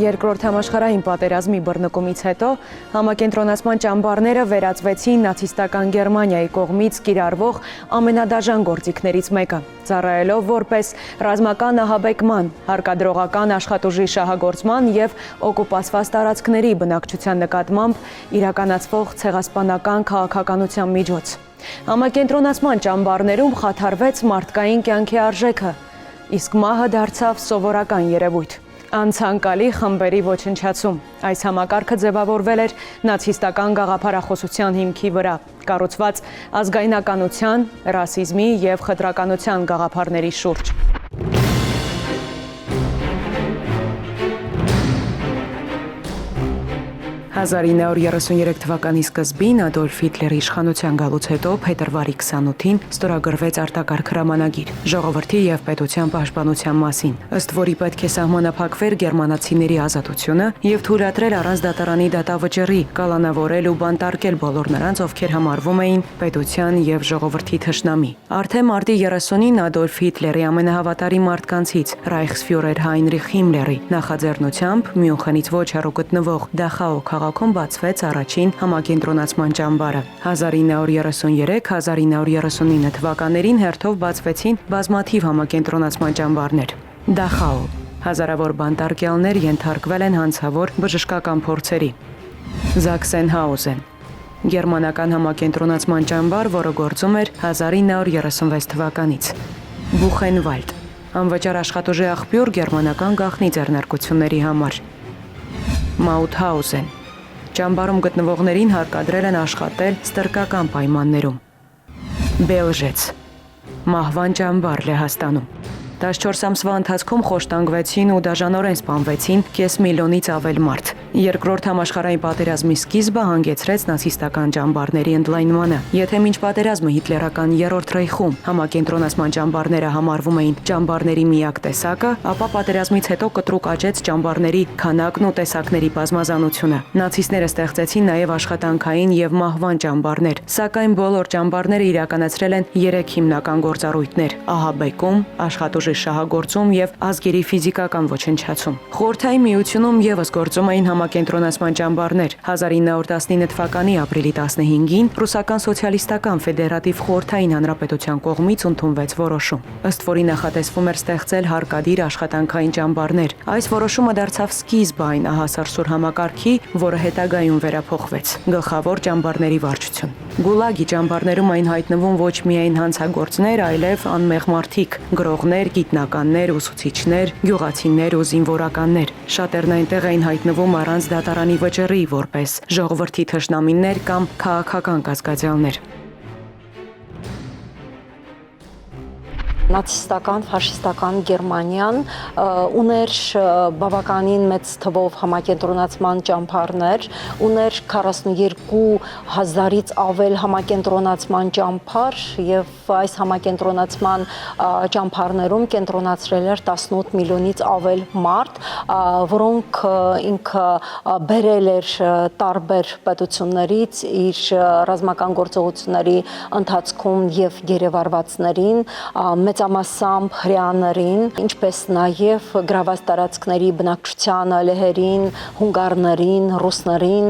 Երկրորդ համաշխարհային պատերազմի բռնկումից հետո համակենտրոնացման ճամբարները վերածվեցին նացիստական Գերմանիայի կողմից կիրառվող ամենադաժան գործիքներից մեկը, ծառայելով որպես ռազմական ահաբեկման, հարկադրողական աշխատուժի շահագործման և օկուպացված տարածքների բնակչության նկատմամբ իրականացվող ցեղասպանական քաղաքականության միջոց։ Համակենտրոնացման ճամբարներում խաթարվեց մարդկային կյանքի արժեքը, իսկ մահը դարձավ սովորական երևույթ։ Անցանկալի խմբերի ոչնչացում։ Այս համակարգը ձևավորվել էր նացիստական գաղափարախոսության հիմքի վրա, կառուցված ազգայնականության, ռասիզմի և խտրականության գաղափարների շուրջ։ 1933 թվականի սկզբին Ադոլֆ Հիտլերի իշխանության գալուց հետո փետրվարի 28-ին ստորագրվեց արտակարգ հրամանագիր ժողովրդի և պետության պաշտպանության մասին, ըստ որի պետք է սահմանափակվեր գերմանացիների ազատությունը և թույլատրել առանց դատարանի դատավճռի կալանավորել ու բանտարկել բոլոր նրանց, ովքեր համարվում էին պետության և ժողովրդի թշնամի։ Արդեն մարտի 30-ին Ադոլֆ Հիտլերի ամենահավատարիմ մարդկանցից Ռայխսֆյուրեր Հայնրիխ Հիմլերի նախաձեռնությամբ Մյունխենից ոչ հեռու գտնվող Դախաու քաղաքում բացվեց առաջին համակենտրոնացման ճամբարը։ 1933-1939 թվականներին հերթով բացվեցին բազմաթիվ համակենտրոնացման ճամբարներ։ Դախաու հազարավոր բանտարկյալներ ենթարկվել են հանցավոր բժշկական փորձերի։ Զաքսենհաուզեն գերմանական համակենտրոնացման ճամբար, որը գործում էր 1936 թվականից։ Բուխենվալդ անվճար աշխատուժի աղբյուր գերմանական գաղտնի ձեռնարկությունների համար։ Մաութհաուզեն ճամբարում գտնվողներին հարկադրել են աշխատել ստրկական պայմաններում։ Բելժեց մահվան ճամբար Լեհաստանում։ 14 ամսվա ընթացքում խոշտանգվեցին ու դաժանորեն սպանվեցին կես միլիոնից ավել մարդ։ Երկրորդ համաշխարհային պատերազմի սկիզբը հանգեցրեց նացիստական ճամբարների ընդլայնմանը։ Եթե մինչ պատերազմը հիտլերական երրորդ ռեյխում համակենտրոնացման ճամբարները համարվում էին ճամբարների միակ տեսակը, ապա պատերազմից հետո կտրուկ աճեց ճամբարների քանակն ու տեսակների բազմազանությունը։ Նացիստները ստեղծեցին նաև աշխատանքային և մահվան ճամբարներ, սակայն բոլոր ճամբարները իրականացրել են 3 հիմնական գործառույթներ՝ ահաբեկում, աշխատուժի շահագործում և ազգերի ֆիզիկական ոչնչացում։ Խորհրդային Միությունում ևս գործում էին համակենտրոնացման ճամբարներ։ 1919 թվականի ապրիլի 15-ին Ռուսական սոցիալիստական ֆեդերատիվ խորհրդային հանրապետության կողմից ընդունվեց որոշում, ըստ որի նախատեսվում էր ստեղծել հարկադիր աշխատանքային ճամբարներ։ Այս որոշումը դարձավ սկիզբը այն ահասարսուր համակարգի, որը հետագայում վերափոխվեց։ Գլխավոր ճամբարների վարչություն։ Գուլագի ճամբարներում այն հայտնվում ոչ միայն հանցագործներ, այլև անմեղ մարդիկ՝ գրողներ, գիտնականներ, ուսուցիչներ, գյուղացիներ ու զինվորականներ։ Շատերն այնտեղ էին հայտնվում առանց դատարանի վճռի, որպես ժողովրդի թշնամիներ կամ քաղաքական կասկածյալներ։ Նացիստական, ֆաշիստական Գերմանիան ուներ բավականին մեծ թվով համակենտրոնացման ճամբարներ, ուներ 42,000-ից ավել համակենտրոնացման ճամբար և այս համակենտրոնացման ճամբարներում կենտրոնացրել էր 18 միլիոնից ավել մարդ, որոնք ինքը բերել էր տարբեր պետություններից իր ռազմական գործողությունների ընթացքում և գերեվարվածներին, մեծամասամբ հրեաներին, ինչպես նաև գրաված տարածքների բնակչությանը, լեհերին, հունգարներին, ռուսներին,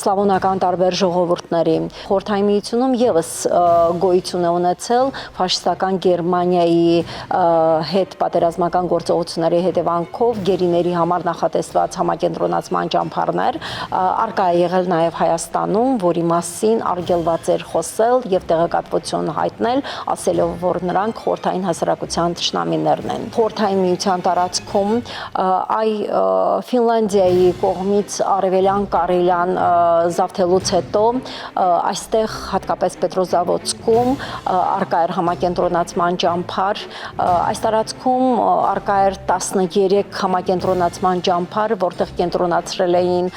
սլավոնական տարբեր ժողովուրդներին։ Խորհրդային Միությունում ևս գոյություն է ունեցել ֆաշիստական Գերմանիայի հետ պատերազմական գործողությունների հետևանքով գերիների համար նախատեսված համակենտրոնացման ճամբարներ, առկա է եղել նաև Հայաստանում, որի մասին արգելված էր խոսել և տեղեկատվություն հայտնել, ասելով, որ նրանք խորհրդային հասարակության թշնամիներն են։ Խորհրդային Միության տարածքում Ֆինլանդիայի կողմից արևելյան Կարելիան զավթելուց հետո այստեղ հատկապես Պետրոզավոդսկում առկա էր համակենտրոնացման ճամբար։ Այս տարածքում առկա էր 13 համակենտրոնացման ճամբար, որտեղ կենտրոնացրել էին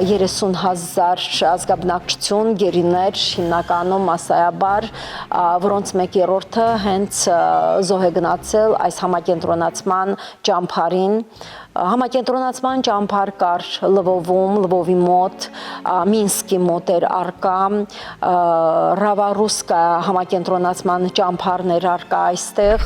30,000 ազգաբնակչություն, գերիներ, հիմնականում մասսայաբար, որոնց 1/3-ը հենց զոհ է գնացել այս համակենտրոնացման ճամբարին։ Համակենտրոնացման ճամբար կար Լվովում, Լվովի մոտ, Մինսկի մոտ էր առկա, Ռավարուսկա համակենտրոնացման ճամբարներ առկա այստեղ։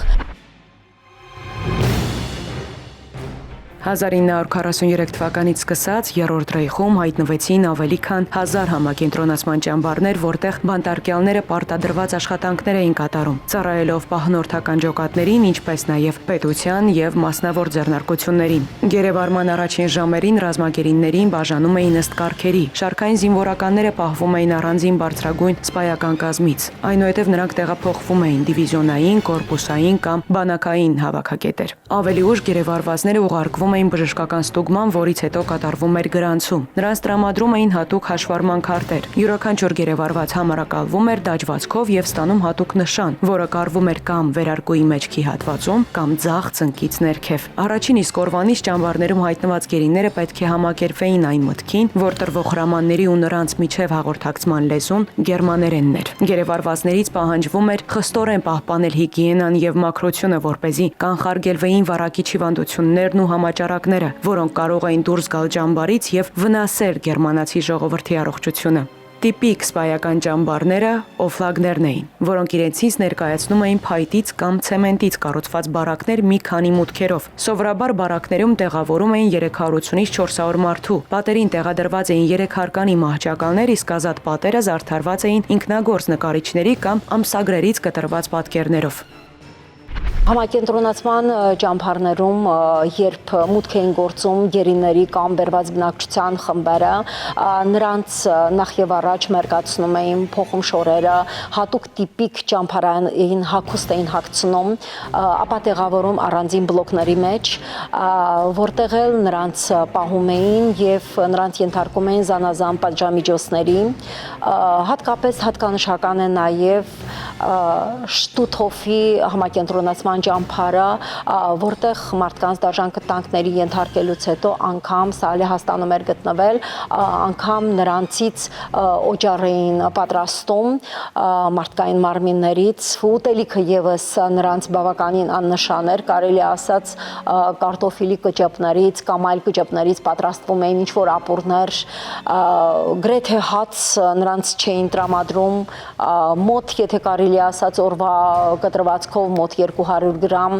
1943 թվականից սկսած երրորդ ռեյխում հայտնվեցին ավելի քան 1000 համակենտրոնացման ճամբարներ, որտեղ բանտարկյալները պարտադրված աշխատանքներ էին կատարում, ծառայելով պահնորդական ջոկատներին, ինչպես նաև պետության եւ մասնավոր ձեռնարկություններին։ Գերեվարման առաջին ժամերին ռազմագերիներին բաժանում էին ըստ կարգերի։ Շարքային զինվորականները պահվում էին առանձին բարձրագույն սպայական կազմից։ Այնուհետև նրանք տեղափոխվում էին դիվիզիոնային, կորպուսային կամ բանակային հավաքակետեր։ Ավելի ուշ գերեվարվածները ուղարկվում էին բժշկական ստուգման, որից հետո կատարվում էր գրանցում։ Նրանց տրամադրում էին հատուկ հաշվառման քարտեր։ Յուրաքանչյուր գերեվարված համարակալվում էր դաջվածքով եւ ստանում հատուկ նշան, որը կարվում էր կամ վերարկուի մեջքի հատվածում, կամ ձախ ծնկից ներքև։ Առաջին իսկ օրվանից ճամբարներում հայտնված գերիները պետք է համակերպվեին այն մտքին, որ տրվող հրամանների ու նրանց միջև հաղորդակցման լեզուն գերմաներենն էր։ Գերեվարվածներից պահանջվում էր խստորեն պահպանել հիգիենան եւ մաքրությունը, որպեսզի կանխարգելվեին վարակիչ հիվանդություններն ու համաճարակները, որոնք կարող էին դուրս գալ ճամբարից եւ վնասել գերմանացի ժողովրդի առողջությունը։ Տիպիկ սպայական ճամբարները օֆլագներն էին, որոնք իրենցից ներկայացնում էին փայտից կամ ցեմենտից կառուցված բարակներ մի քանի մուտքերով։ Սովորաբար բարակներում տեղավորում էին 380-ից 400 մարդու։ Պատերին տեղադրված էին 3 հարկանի մահճակալներ, իսկ ազատ պատերը զարդարված էին ինքնագործ նկարիչների կամ ամսագրերից կտրված պատկերներով։ Համակենտրոնացման ճամբարներում, երբ մուտք էին գործում գերիների կամ բերված բնակչության խմբերը, նրանց նախ եւ առաջ մերկացնում էին, փոխում շորերը, հատուկ տիպիկ ճամբարային հագուստ էին հագցնում, ապա տեղավորում առանձին բլոկների մեջ, որտեղ էլ նրանց պահում էին եւ նրանց ենթարկում էին զանազան պատժամիջոցների, հատկապես հատկանշական է նաեւ Շտութհոֆի համակենտրոնացման ճամբարը, որտեղ մարդկանց դաժան կտանքների ենթարկելուց հետո անգամ սա լեհաստանում էր գտնվել, անգամ նրանցից օջար էին պատրաստում մարդկային մարմիններից, ուտելիքը եւս նրանց բավականին աննշան էր, կարելի ասած կարտոֆիլի կճեպներից կամ այլ կճեպներից պատրաստվում էին ինչ-որ ապուրներ, գրեթե հաց նրանց չէին տրամադրում, մոտ եթե կարելի ասած օրվա կտրվածքով մոտ 200 գրամ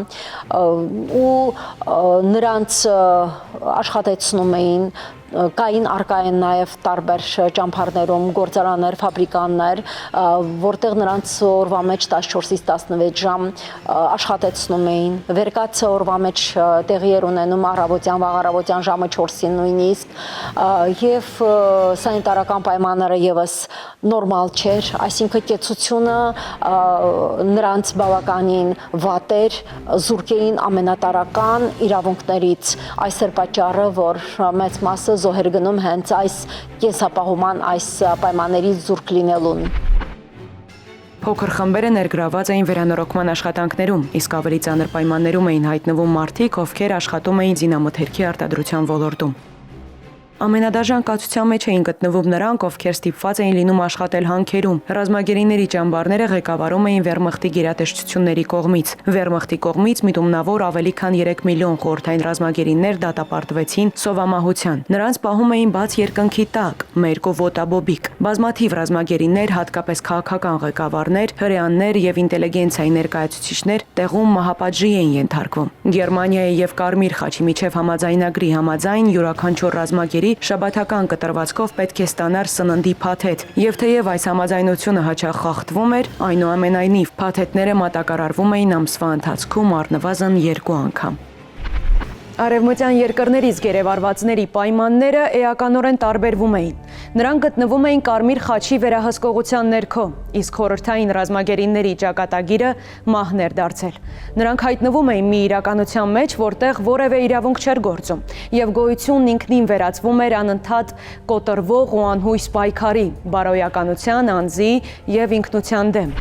ու նրանց աշխատեցնում էին կային արկային նաև տարբեր ճամբարներում գործարաններ, ֆաբրիկաներ, որտեղ նրանց օրվա մեջ 14-ից 16 ժամ աշխատեցնում էին։ Վերկացը օրվա մեջ տեղի էր ունենում առավոտյան, վաղ ժամը 4-ին նույնիսկ, եւ սանիտարական պայմանները եւս նորմալ չէր, այսինքն կեցությունը նրանց բավականին վատ էր, զուրկ էին ամենատարրական իրավունքներից։ Այս էր պատճառը, որ մեծ մասը զոհեր գնում հենց այս կենսապահոման այս պայմաններից զուրկ լինելուն։ Փոքր խմբերը ներգրաված էին վերանորոգման աշխատանքներում, իսկ ավելի ծանր պայմաններում էին հայտնվում մարդիկ, ովքեր աշխատում էին զինամթերքի արտադրության ոլորտում։ Ամենադաժան կացության մեջ էին գտնվում նրանք, ովքեր ստիպված էին լինում աշխատել հանքերում։ Ռազմագերիների ճամբարները ղեկավարում էին Վերմախտի գերատեսչությունների կողմից։ Վերմախտի կողմից միտումնավոր ավելի քան 3 միլիոն խորհրդային ռազմագերիներ դատապարտվեցին սովամահության։ Նրանց պահում էին բաց երկնքի տակ, մերկ ու ոտաբոբիկ։ Բազմաթիվ ռազմագերիներ, հատկապես քաղաքական ղեկավարներ, հրեաներ եւ ինտելիգենցիայի ներկայացուցիչներ տեղում մահապատժի էին ենթարկվում։ Գերմանիայի եւ Կարմիր խաչի միջև համաձայնագրի համաձայն յուրաքանչյուր ռազմագերի շաբաթական կտրվածքով պետք է ստանար սննդի փաթեթ, եւ թեև այս համաձայնությունը հաճախ խախտվում էր, այնուամենայնիվ փաթեթները մատակարարվում էին ամսվա ընթացքում առնվազն 2 անգամ։ Արևմտյան երկրներից գերեվարվածների պայմանները էականորեն տարբերվում էին։ Նրանք գտնվում էին Կարմիր խաչի վերահսկողության ներքո, իսկ խորհրդային ռազմագերիների ճակատագիրը մահն էր դարձել։ Նրանք հայտնվում էին մի իրականության մեջ, որտեղ որևէ իրավունք չէր գործում, եւ գոյությունն ինքնին վերածվում էր անընդհատ կոտրվող ու անհույս պայքարի, բարոյականության, անձի եւ ինքնության դեմ։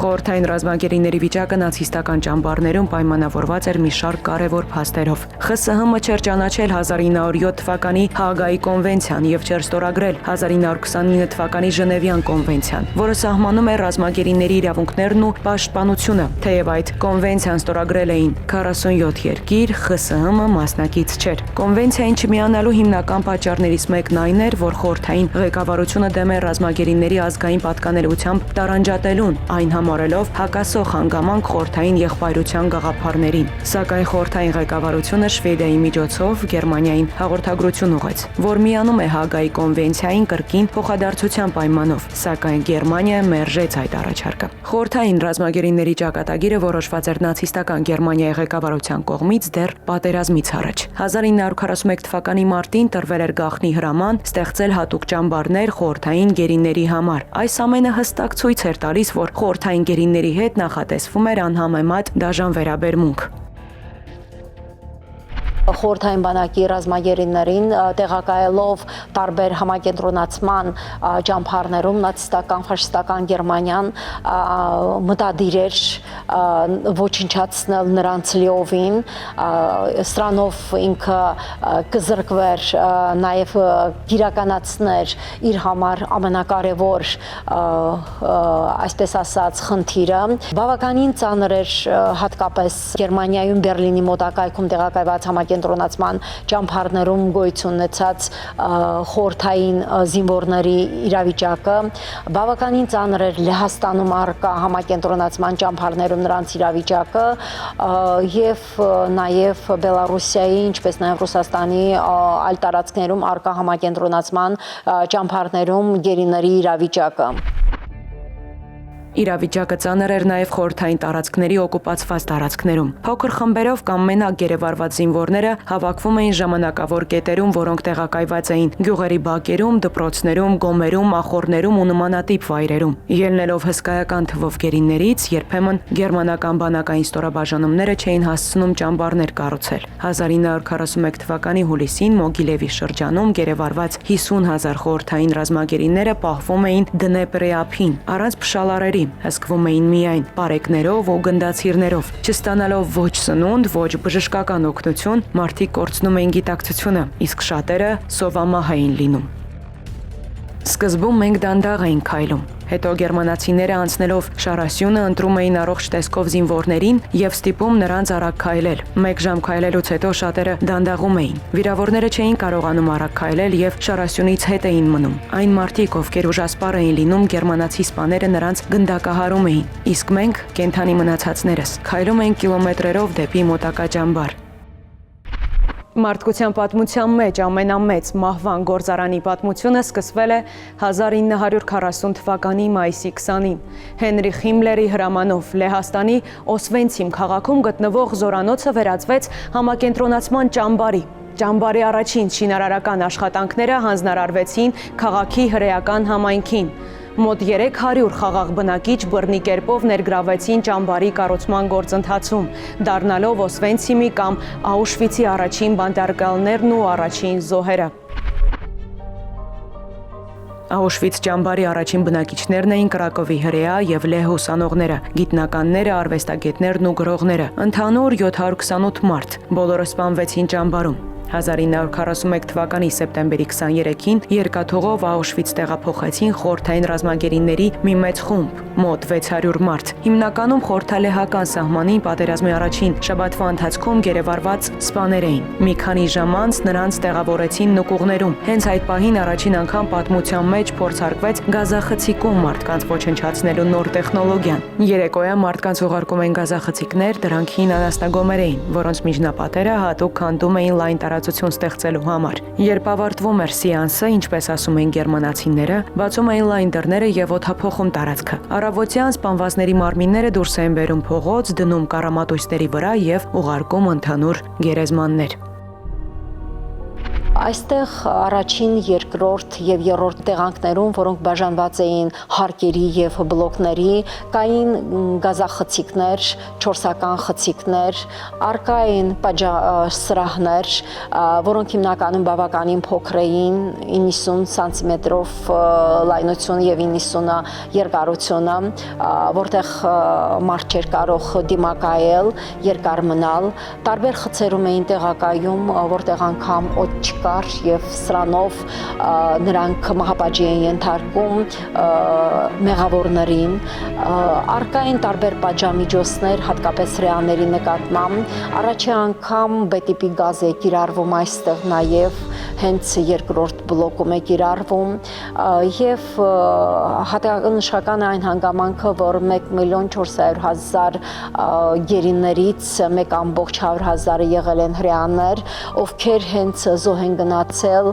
Խորհրդային ռազմագերիների վիճակը նացիստական ճամբարներում պայմանավորված էր մի շարք կարևոր փաստերով։ ԽՍՀՄ չէր ճանաչել 1907 թվականի Հաագայի կոնվենցիան եւ չէր ստորագրել 1929 թվականի Ժնևյան կոնվենցիան, որը սահմանում է ռազմագերիների իրավունքներն ու պաշտպանությունը։ Թեև այդ կոնվենցիան ստորագրել էին 47 երկիր, ԽՍՀՄ մասնակից չէր։ Կոնվենցիային չմիանալու հիմնական պատճառներից մեկն այն էր, որ խորհրդային ղեկավարությունը դեմ է ռազմագերիների ազգային պատկանելիությամբ տարանջատելուն, այն գումարելով հակասող հանգամանք խորհրդային եղբայրության գաղափարներին։ Սակայն խորհրդային ղեկավարությունը Շվեդիայի միջոցով Գերմանիային հաղորդագրություն ուղղեց, որ միանում է Հագայի կոնվենցիային կրկին փոխադարձության պայմանով, սակայն Գերմանիա մերժեց այդ առաջարկը։ Խորհրդային ռազմագերիների ճակատագիրը որոշված էր նացիստական Գերմանիայի ղեկավարության կողմից դեռ պատերազմից առաջ։ 1941 թվականի մարտին տրվել էր գաղտնի հրաման ստեղծել հատուկ ճամբարներ խորհրդային գերիների համար։ Այս ամենը հստակ ցույց էր տալիս, որ խորհրդային գերիների հետ նախատեսվում էր անհամեմատ դաժան վերաբերմունք։ Խորհրդային բանակի ռազմագերիներին տեղակայելով տարբեր համակենտրոնացման ճամբարներում նացիստական ֆաշիստական Գերմանիան մտադիր էր ոչնչացնել նրանց լիովին, սրանով ինքը կզրկվեր նաև իրականացներ իր համար ամենակարևոր այսպես ասած խնդիրը։ Բավականին ծանր էր հատկապես Գերմանիայում Բերլինի մոտակայքում տեղակայված կենտրոնացման ճամբարներում գոյություն ունեցած խորհրդային զինվորների իրավիճակը, բավականին ծանր էր Լեհաստանում առկա համակենտրոնացման ճամբարներում նրանց իրավիճակը եւ նաեւ Բելարուսիայի, ինչպես նաեւ Ռուսաստանի այլ տարածքներում առկա համակենտրոնացման ճամբարներում գերիների իրավիճակը։ Իրավիճակը ծանր էր նաև խորհրդային տարածքների օկուպացված տարածքներում։ Փոքր խմբերով կամ մենակ գերեվարված զինվորները հավաքվում էին ժամանակավոր կետերում, որոնք տեղակայված էին գյուղերի բակերում, դպրոցներում, գոմերում, ախոռներում ու նմանատիպ վայրերում։ Ելնելով հսկայական թվով գերիներից, երբեմն գերմանական բանակային ստորաբաժանումները չէին հասցնում ճամբարներ կառուցել։ 1941 թվականի հուլիսին Մոգիլևի շրջանում գերեվարված 50,000 խորհրդային ռազմագերիները պահվում էին Դնեպրի ափին, առանց փշալարերի, հսկվում էին միայն պարեկներով ու գնդացիրներով։ Չստանալով ոչ սնունդ, ոչ բժշկական օգնություն, մարդիկ կորցնում էին գիտակցությունը, իսկ շատերը սովամահ էին լինում։ Սկզբում մենք դանդաղ էինք քայլում, հետո գերմանացիները անցնելով Շարասյունը ընտրում էին առողջ տեսքով զինվորներին եւ ստիպում նրանց արագ քայլել։ 1 ժամ քայլելուց հետո շատերը դանդաղում էին։ Վիրավորները չէին կարողանում արագ քայլել եւ Շարասյունից հետ էին մնում։ Այն մարդիկ, ովքեր ուժասպառ էին լինում, գերմանացի սպաները նրանց գնդակահարում էին, իսկ մենք, կենթանի մնացածներս, քայլում էինք կիլոմետրերով դեպի մոտակա ճամբար։ Մարդկության պատմության մեջ ամենամեծ մահվան գործարանի պատմությունը սկսվել է 1940 թվականի մայիսի 20-ին։ Հենրիխ Հիմլերի հրամանով Լեհաստանի Օսվենցիմ քաղաքում գտնվող զորանոցը վերածվեց համակենտրոնացման ճամբարի։ Ճամբարի առաջին շինարարական աշխատանքները հանձնարարվեցին քաղաքի հրեական համայնքին։ Մոտ 300 խաղաղ բնակիչ բռնի կերպով ներգրավվեցին ճամբարի կառուցման գործընթացում, դառնալով Օսվենցիմի կամ Աուշվիցի առաջին բանտարկյալներն ու առաջին զոհերը։ Աուշվից ճամբարի առաջին բնակիչներն էին Կրակովի հրեա եւ Լեհ ուսանողները, գիտնականները, արվեստագետներն ու գրողները։ Ընդհանուր 728 մարդ, բոլորը սպանվեցին ճամբարում։ 1941 թվականի սեպտեմբերի 23-ին երկաթուղով Աուշվից տեղափոխեցին խորհրդային ռազմագերիների մի մեծ խումբ, մոտ 600 մարդ։ Հիմնականում խորհրդալեհական սահմանին պատերազմի առաջին շաբաթվա ընթացքում գերեվարված սպաներ էին։ Մի քանի ժամ անց նրանց տեղավորեցին նկուղներում։ Հենց այդ պահին առաջին անգամ պատմության մեջ փորձարկվեց գազախցիկում մարդկանց ոչնչացնելու նոր տեխնոլոգիան։ Երեկոյան մարդկանց ուղարկում են գազախցիկներ, դրանք հին անասնագոմեր էին, որոնց միջնապատերը հատուկ քանդում էին լայն տարածություն ստեղծելու համար։ Երբ ավարտվում էր սեանսը, ինչպես ասում են գերմանացիները, բացում էին լայն դռները եւ օդափոխում տարածքը։ Առավոտյան սպանվածների մարմինները դուրս էին բերում փողոց, դնում կառամատույցների վրա եւ ուղարկում ընդհանուր գերեզմաններ։ Այստեղ առաջին, երկրորդ եւ երրորդ տեղանքներում, որոնք բաժանված էին հարկերի եւ բլոկների, կային գազախցիկներ, չորսական խցիկներ, առկա էին սրահներ, որոնք հիմնականում բավականին փոքր էին, 90 սանտիմետրով լայնություն եւ 90 երկարությունը, որտեղ մարդ չէր կարող դիմակայել, երկար մնալ, տարբեր խցերում էին տեղակայում, որտեղ անգամ օդ չկա կար եւ սրանով նրանք մահապատժի են ենթարկում մեղավորներին արկային տարբեր պատժամիջոցներ հատկապես հրեաների նկատմամբ առաջի անգամ B-տիպի գազ է կիրառվում այստեղ նաեւ հենց երկրորդ բլոկում է կիրառվում եւ հատկանշական է այն հանգամանքը որ 1.400.000 գերիներից 1.100.000-ը եղել են հրեաներ ովքեր հենց զոհ են գնացել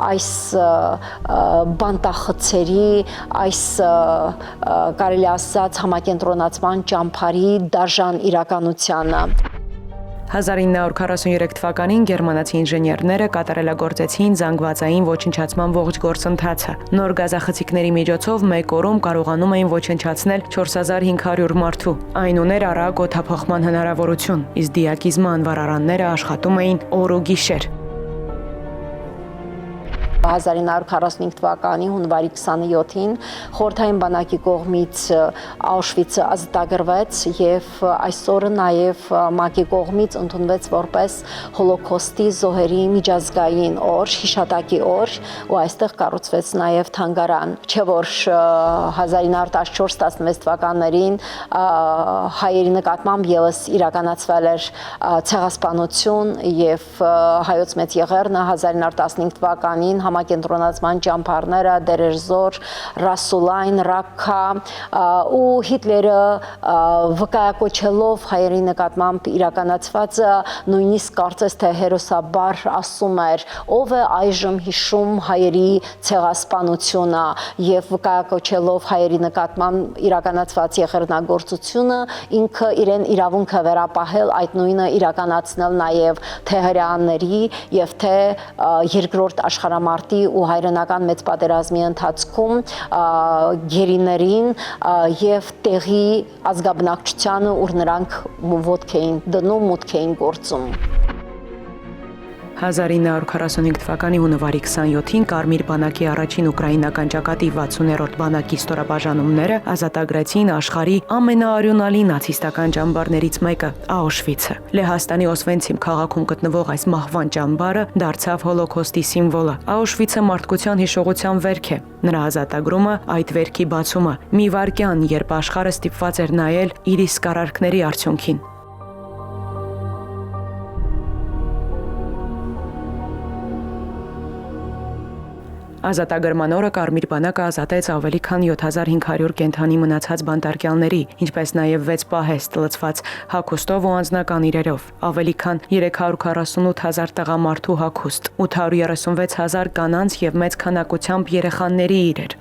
այս բանտախցերի այս կարելի ասած համակենտրոնացման ճամփարի դաժան իրականությանը 1943 թվականին գերմանացի ինժեներները կատարելագործեցին զանգվածային ոչնչացման ողջ գործընթացը։ Նոր գազախցիկների միջոցով մեկ օրում կարողանում էին ոչնչացնել 4500 մարդու։ Այն ուներ արագ օդափոխման հնարավորություն, իսկ դիակիզմը անվարարանները աշխատում էին օր ու գիշեր։ 1945 թվականի հունվարի 27-ին խորհրդային բանակի կողմից Աուշվիցը ազատագրվեց եւ այսօրը նաեւ ՄԱԿ-ի կողմից ընդունվեց որպես հոլոկոստի զոհերի միջազգային օր, հիշատակի օր, ու այստեղ կառուցվեց նաեւ թանգարան։ Չէ որ 1914-16 թվականներին հայերի նկատմամբ եւս իրականացվել էր ցեղասպանություն եւ հայոց մեծ եղերնը 1915 թվականին համակենտրոնացման ճամփարները Դերերզոր, Ռասուլայն, Ռակքա ու Հիտլերը վկայակոչելով հայերի նկատմամբ իրականացվածը նույնիսկ կարծես թե հերոսաբար ասում էր ով է այժմ հիշում հայերի ցեղասպանությունը եւ վկայակոչելով հայերի նկատմամբ իրականացված եղերնագործությունը ինքը իրեն իրավունք է վերապահել այդ նույնը իրականացնել նաեւ թե հրեաների եւ թե երկրորդ աշխարհամարտի ու հայրենական մեծ պատերազմի ընթացքում գերիներին եւ տեղի ազգաբնակչությանը ուր նրանք ոտք էին դնում, մուտք էին գործում 1945 թվականի հունվարի 27-ին Կարմիր բանակի առաջին ուկրաինական ճակատի 60-րդ բանակի ստորաբաժանումները ազատագրեցին աշխարհի ամենաարյունալի նացիստական ճամբարներից մեկը՝ Աուշվիցը։ Լեհաստանի Օսվենցիմ քաղաքում գտնվող այս մահվան ճամբարը դարձավ հոլոկոստի սիմվոլը։ Աուշվիցը մարդկության հիշողության վերք է։ Նրա ազատագրումը այդ վերքի բացումը։ Մի վայրկյան, երբ աշխարհը ստիպված էր նայել իր իսկ արարքների արդյունքին։ Ազատագրման օրը Կարմիր բանակը ազատեց ավելի քան 7500 կենդանի մնացած բանտարկյալների, ինչպես նաև 6 պահեստ լցված հագուստով ու անձնական իրերով, ավելի քան 348,000 տղամարդու հագուստ, 836,000 կանանց եւ մեծ քանակությամբ երեխաների իրեր։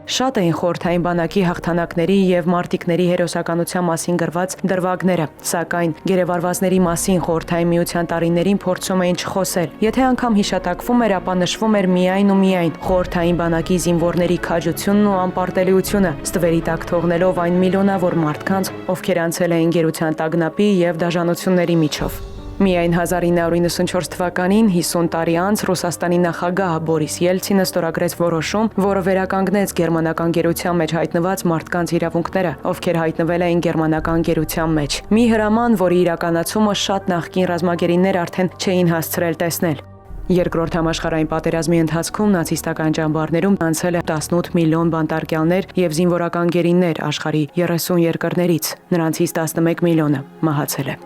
Շատ էին խորհրդային բանակի հաղթանակների եւ մարտիկների հերոսականության մասին գրված դրվագները, սակայն գերեվարվածների մասին խորհրդային միության տարիներին փորձում էին չխոսել։ Եթե անգամ հիշատակվում էր, ապա նշվում էր միայն ու միայն խորհրդային բանակի զինվորների քաջությունն ու անպարտելիությունը, ստվերի տակ թողնելով այն միլիոնավոր մարդկանց, ովքեր անցել էին գերության տագնապի եւ դաժանությունների միջով։ Միայն 1994 թվականին 50 տարի անց Ռուսաստանի նախագահ Բորիս Ելցինը ստորագրեց որոշում, որը վերականգնեց գերմանական գերության մեջ հայտնված մարդկանց իրավունքները, ովքեր հայտնվել էին գերմանական գերության մեջ։ Մի հրաման, որի իրականացումը շատ նախկին ռազմագերիներ արդեն չէին հասցրել տեսնել։ Երկրորդ համաշխարհային պատերազմի ընթացքում նացիստական ճամբարներում անցել է 18 միլիոն բանտարկյալներ եւ զինվորական գերիներ աշխարհի 30 երկրներից, նրանցից 11 միլիոնը մահացել է։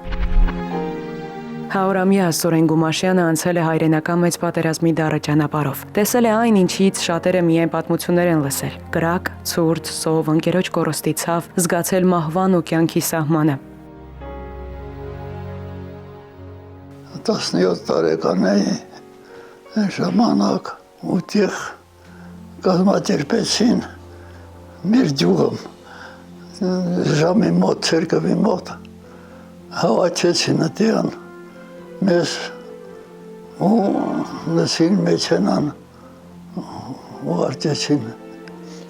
Հաուրամյա Սուրեն Գումաշյանը անցել է հայրենական մեծ պատերազմի դառը ճանապարհով։ Տեսել է այն, ինչից շատերը միայն պատմություններ են լսել։ Կրակ, ցուրտ, սով, ընկերոջ կորստի ցավ, զգացել մահվան ու կյանքի սահմանը։ 17 տարեկան էի, այն ժամանակ ուտեղ կազմակերպեցին մեր գյուղում, ժամի մոտ, ցերկվի մոտ, հավաքեցին այդյան մեզ ու լսին մեջենան ու արտեցին։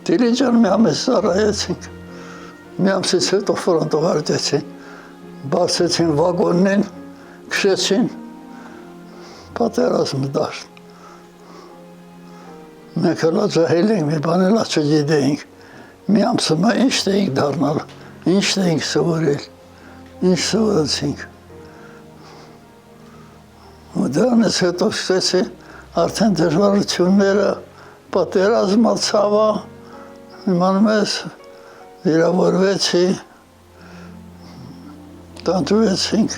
Դիլիջան մի ամես սարայեցինք, մի ամսից հետո ֆրոնտով արտեցին, բացեցին վագոննին, քշեցին, պատերազմը դաշտ։ Մենք հլա ջահել ենք, մի բան հլա չգիտեինք, մի ամսը ինչ էինք դառնալ, ինչ էինք սովորել, ինչ սովորեցինք։ Դրանից հետո սկսեցի արդեն դժվարությունները, պատերազմը, ցավը, իմանում ես, վիրավորվեցի, տանջվեցինք,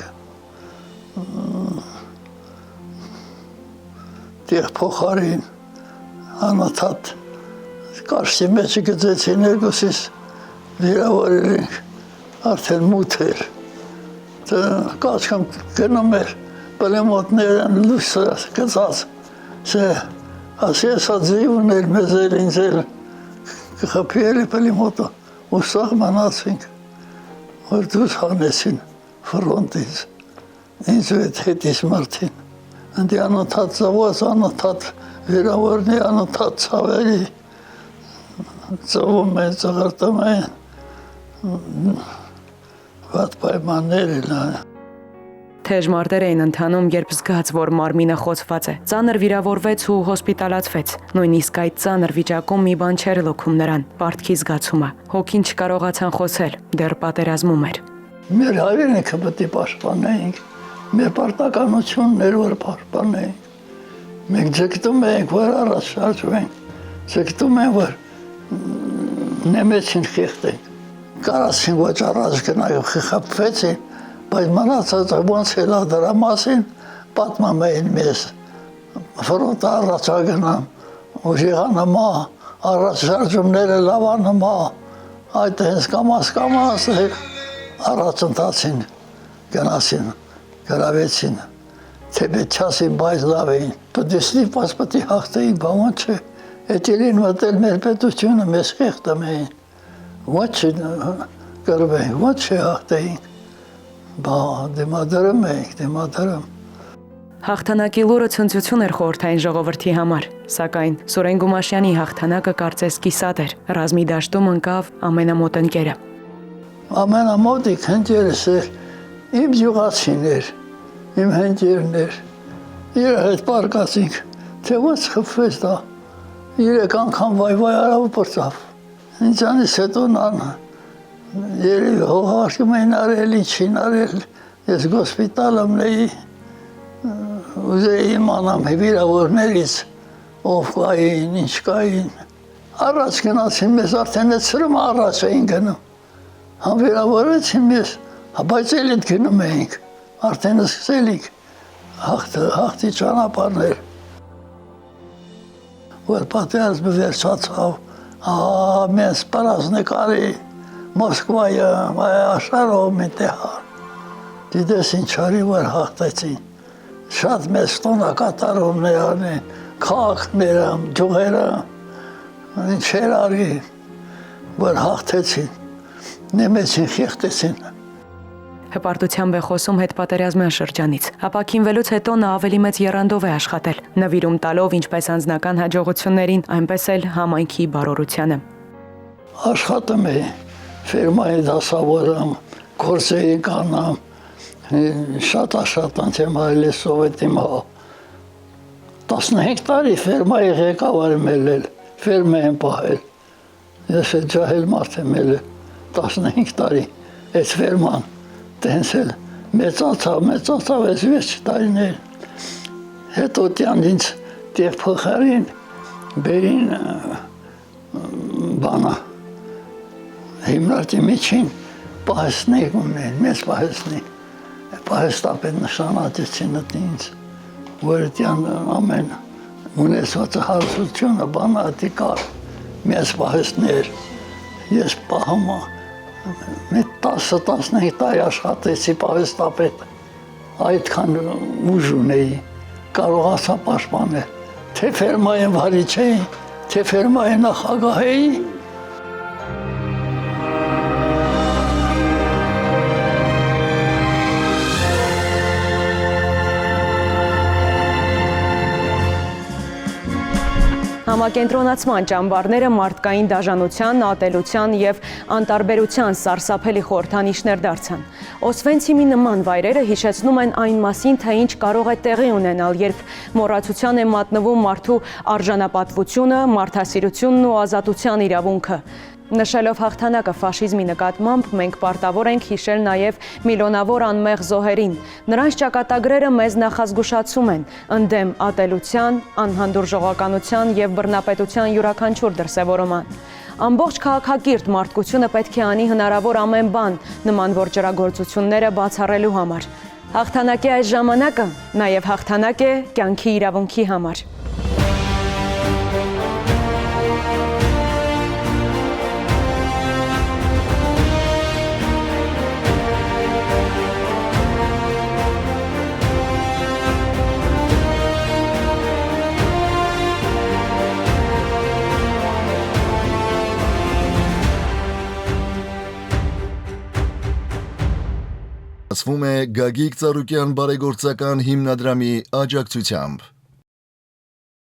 տեղ փոխարին, անընդհատ կարճի մեջ գծեցին երկուսիս, վիրավորել ենք, արդեն մութ էր, կաչկամ գնում էր, պլեմոտներն լույսը գծած, ասի ասա ձիվն էր մեզ էլ ինձ էլ, կխպի էլի պլեմոտը, ու սաղ մանացինք, որ դուս հանեցին ֆրոնտից, ինձ ու էդ հետիս մարդին, ընդի անընդհատ ծավոց, անընդհատ վիրավորնի, անընդհատ ծավերի, ծվում են, ծղրտում են, վատ պայմաններ էլ են։ Թեժ մարտեր էին ընթանում, երբ զգաց, որ մարմինը խոցված է։ Ծանր վիրավորվեց ու հոսպիտալացվեց։ Նույնիսկ այդ ծանր վիճակում մի բան չէր լքում նրան՝ պարտքի զգացումը։ Հոգին չկարողացան խոսել, դեռ պատերազմում էր։ Մեր հայրենիքը պետք է պաշտպանեինք, մեր պարտականությունն էր, որ պաշտպանեինք։ Մենք ձգտում էինք, որ առաջ շարժվենք, ձգտում ենք, որ նեմեցին խիղթենք։ Կարասին ոչ առաջ գնայով խփվեցին, բայց մնացածը ոնց էլ դրա մասին պատմում էին մեզ, ֆրոնտը առաջ ագնամ, ուժեղանմա, առաջ շարժումները լավանմա, այդ հենց կամաց առաջ ընթացին, գնացին, գրավեցին, թեպետ չասին, բայց լավ էին, պետք է ստիպված պետք է հաղթեին, բա ոնց չէ, էտելին մտել մեր պետությունը մեզ խեղդում էին, ոնց կրվեին, ոնց չէ հաղթեինք, բա դեմադրում էինք, դեմադրում։ Հաղթանակի լուրը ցնծություն էր խորհրդային ժողովրդի համար, սակայն Սուրեն Գումաշյանի հաղթանակը կարծես կիսատ էր, ռազմի դաշտում ընկավ ամենամոտ ընկերը։ Ամենամոտիկ ընկերս էր, իմ յուղացին էր, իմ ընկերն էր, իր հետ պարկացինք, թե ոնց խփվեց դա, 3 անգամ վայ արավ ու պրծավ, ինձանից հետո նան, երևի հողարկում էին արել, ինչին արել, ես գոսպիտալում էի, ուզեի իմանամ վիրավորներից, ով կային, ինչ կային, առաջ գնացին մեզ արդեն այդ սրումը առաջ էին գնում, վիրավորեցին մեզ, բայց էլ էդ գնում էինք, արդեն սկսելիք հաղթի ճանապարհներ, որ պատերազմը վերջացավ, մեզ պարազնեկարի, Մոսկվայում, աշխարհում ինտեհար, դիտես ինչ արի, որ հաղթեցին, շատ մեծ տոնակատարումներ արին, քաղաքները, ջուղերը, ինչեր արի, որ հաղթեցին, նեմեցին, խիղթեցին։ Հպարտությամբ է խոսում հետպատերազմյան շրջանից։ Ապաքինվելուց հետո նա ավելի մեծ եռանդով է աշխատել, նվիրում տալով ինչպես անձնական հաջողություններին, այնպես էլ համայնքի բարօրությանը։ Աշխատում էի, ֆիրմայի դասավորում, գործեի կանամ, շատ անցեմ հայել է սովետի մահ։ 15 տարի ֆիրմայի ղեկավար եմ ելել, ֆիրմա եմ պահել։ Ես էլ ջահել մարդ եմ ելել, 15 տարի, այդ ֆիրման տենցել, մեծացավ ես 6 տարիներ։ Հետո տյան ինձ տեղ փոխարին բերին բանա, հիմնարկի միջին պահեսնեիք ունեն, մեծ պահեսնի, պահեստապետ նշանատեցին ըտ ինձ, որ տյան ամեն ունեցվածը հարսությունը բանա ատի կար, մեծ պահեսներ, ես պահում մի 10-15 տարի աշխատեցի պահեստապետ, այդքան ուժ ունեի, կարողացա պաշտպանել, թե ֆերմայի վարիչ էի, թե ֆերմայի նախագահ էի, Համակենտրոնացման ճամբարները մարդկային դաժանության, ատելության և անտարբերության սարսափելի խորհրդանիշներ դարձան։ Օսվենցիմի նման վայրերը հիշեցնում են այն մասին, թե ինչ կարող է տեղի ունենալ, երբ մոռացության է մատնվում մարդու արժանապատվությունը, մարդասիրությունն ու ազատության իրավունքը։ Նշելով հաղթանակը ֆաշիզմի նկատմամբ մենք պարտավոր ենք հիշել նաև միլիոնավոր անմեղ զոհերին։ Նրանց ճակատագրերը մեզ նախազգուշացում են ընդդեմ ատելության, անհանդուրժողականության եւ բռնապետության յուրաքանչյուր դրսևորման։ Ամբողջ քաղաքակիրթ մարդկությունը պետք է անի հնարավոր ամեն բան նման որջրագործությունները բացառելու համար։ Հաղթանակի այս ժամանակը նաև հաղթանակ է կյանքի իրավունքի համար։ Ասվում է Գագիկ Ծառուկյան բարեգործական հիմնադրամի աջակցությամբ։